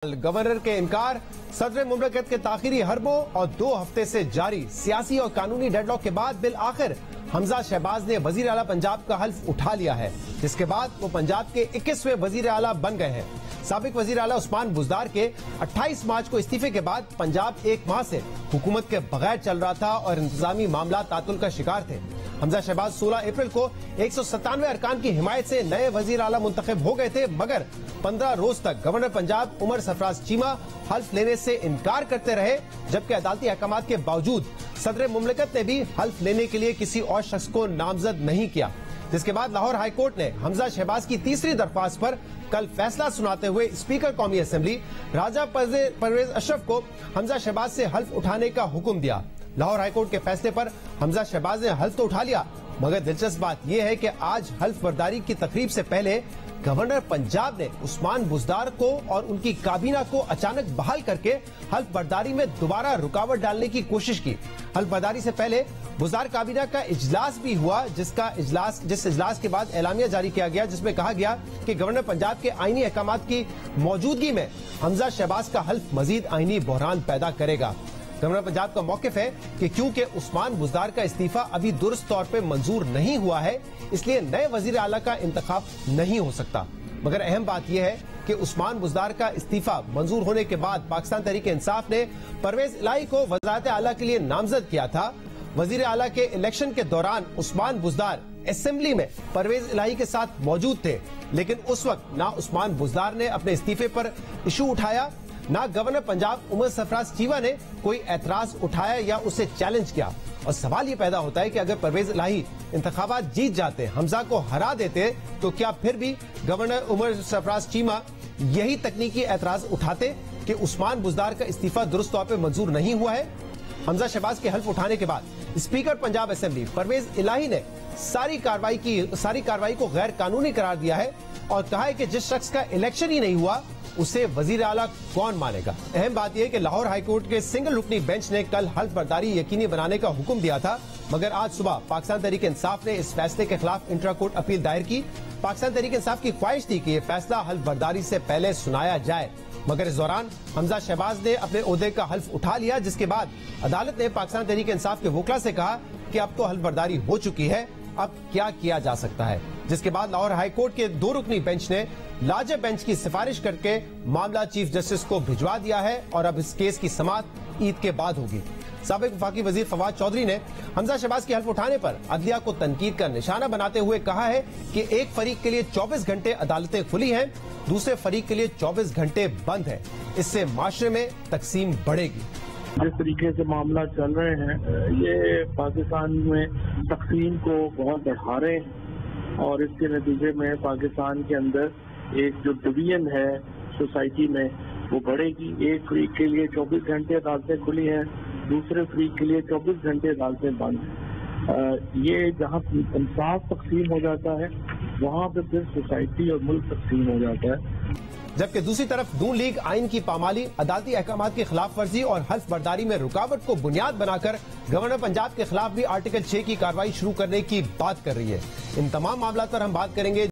Governor के इनकार, सदर मुमलकत के ताखीरी हरबों और 2 हफ्ते से जारी सियासी और कानूनी डेडलॉक के बाद बिल आखिर हमजा शहबाज ने वजीर आला पंजाब का हल्फ उठा लिया है, जिसके बाद वो पंजाब के 21वें वजीर आला बन गए हैं। साबिक वजीर आला उस्मान बुज़दार के 28 मार्च को इस्तीफे के बाद पंजाब 1 माह से हुकूमत के बगैर चल रहा था और इंतजामी मामला तातुल का शिकार थे। हमजा शहबाज 16 अप्रैल को 197 अरकान की हिमायत से नए वजीर आला मुंतखब हो गए थे, मगर 15 रोज तक गवर्नर पंजाब उमर सरफराज चीमा हल्फ लेने से इनकार करते रहे, जबकि अदालती अहकामात के बावजूद सदर मुमलकत ने भी हल्फ लेने के लिए किसी और शख्स को नामजद नहीं किया। जिसके बाद लाहौर हाई कोर्ट ने हमजा शहबाज की तीसरी दरख्वास्त पर कल फैसला सुनाते हुए स्पीकर कौमी असेंबली राजा परवेज अशरफ को हमजा शहबाज से हल्फ उठाने का हुक्म दिया। लाहौर हाई कोर्ट के फैसले पर हमजा शहबाज ने हल्फ तो उठा लिया, मगर दिलचस्प बात यह है कि आज हल्फ बर्दारी की तकरीब से पहले गवर्नर पंजाब ने उस्मान बुज़दार को और उनकी काबीना को अचानक बहाल करके हल्फ बर्दारी में दोबारा रुकावट डालने की कोशिश की। हल्फ बर्दारी से पहले बुज़दार काबीना का इजलास भी हुआ, जिस इजलास के बाद एलामिया जारी किया गया, जिसमें कहा गया कि गवर्नर पंजाब के आईनी अहकामात की मौजूदगी में हमजा शहबाज का हल्फ मजीद आईनी बहरान पैदा करेगा। गवर्नर पंजाब का मौकिफ है कि क्योंकि उस्मान बुज़दार का इस्तीफा अभी दुरुस्त तौर पे मंजूर नहीं हुआ है, इसलिए नए वजीर आला का इंतखाब नहीं हो सकता। मगर अहम बात यह है कि उस्मान बुज़दार का इस्तीफा मंजूर होने के बाद पाकिस्तान तहरीक-ए-इंसाफ ने परवेज इलाही को वज़ारत आला के लिए नामजद किया था। वजीर आला के इलेक्शन के दौरान उस्मान बुज़दार असेंबली में परवेज इलाही के साथ मौजूद थे, लेकिन उस वक्त ना उस्मान बुज़दार ने अपने इस्तीफे पर इशू उठाया, ना गवर्नर पंजाब उमर सरफराज चीमा ने कोई एतराज उठाया या उसे चैलेंज किया। और सवाल ये पैदा होता है कि अगर परवेज इलाही इंतखाबात जीत जाते, हमजा को हरा देते, तो क्या फिर भी गवर्नर उमर सरफराज चीमा यही तकनीकी एतराज उठाते कि उस्मान बुज़दार का इस्तीफा दुरुस्त तौर पर मंजूर नहीं हुआ है? हमजा शहबाज के हल्फ उठाने के बाद स्पीकर पंजाब असेंबली परवेज इलाही ने सारी कार्रवाई को गैर कानूनी करार दिया है और कहा है कि जिस शख्स का इलेक्शन ही नहीं हुआ उसे वजीर आला कौन मानेगा। अहम बात यह है कि लाहौर हाई कोर्ट के सिंगल रुकनी बेंच ने कल हल्फ बर्दारी यकीनी बनाने का हुक्म दिया था, मगर आज सुबह पाकिस्तान तहरीक इंसाफ ने इस फैसले के खिलाफ इंट्रा कोर्ट अपील दायर की। पाकिस्तान तहरीक इंसाफ की ख्वाहिश थी कि यह फैसला हल्फ बर्दारी से पहले सुनाया जाए, मगर इस दौरान हमजा शहबाज ने अपने ओहदे का हल्फ उठा लिया, जिसके बाद अदालत ने पाकिस्तान तहरीक इंसाफ के वकला से कहा कि अब तो हल्फ बर्दारी हो चुकी है, अब क्या किया जा सकता है। जिसके बाद लाहौर हाई कोर्ट के 2 रुकनी बेंच ने लार्जर बेंच की सिफारिश करके मामला चीफ जस्टिस को भिजवा दिया है और अब इस केस की समाअत ईद के बाद होगी। साबिक वफाकी वजीर फवाद चौधरी ने हमजा शहबाज के हल्फ उठाने पर अदलिया को तनकीद का निशाना बनाते हुए कहा है कि एक फरीक के लिए 24 घंटे अदालतें खुली हैं, दूसरे फरीक के लिए 24 घंटे बंद है। इससे माशरे में तकसीम बढ़ेगी। जिस तरीके से मामला चल रहे हैं, ये पाकिस्तान में तकसीम को बहुत बढ़ा रहे हैं और इसके नतीजे में पाकिस्तान के अंदर एक जो डिवीजन है सोसाइटी में वो बढ़ेगी। एक फरीक के लिए 24 घंटे अदालतें खुली हैं, दूसरे फरीक के लिए 24 घंटे अदालतें बंद हैं। ये जहाँ इंसाफ तकसीम हो जाता है, वहाँ पे फिर सोसाइटी और मुल्क तकसीम हो जाता है। जबकि दूसरी तरफ नून लीग आइन की पामाली, अदालती अहकामात की खिलाफ वर्जी और हल्फ बर्दारी में रुकावट को बुनियाद बनाकर गवर्नर पंजाब के खिलाफ भी आर्टिकल 6 की कार्रवाई शुरू करने की बात कर रही है। इन तमाम मामलों पर हम बात करेंगे।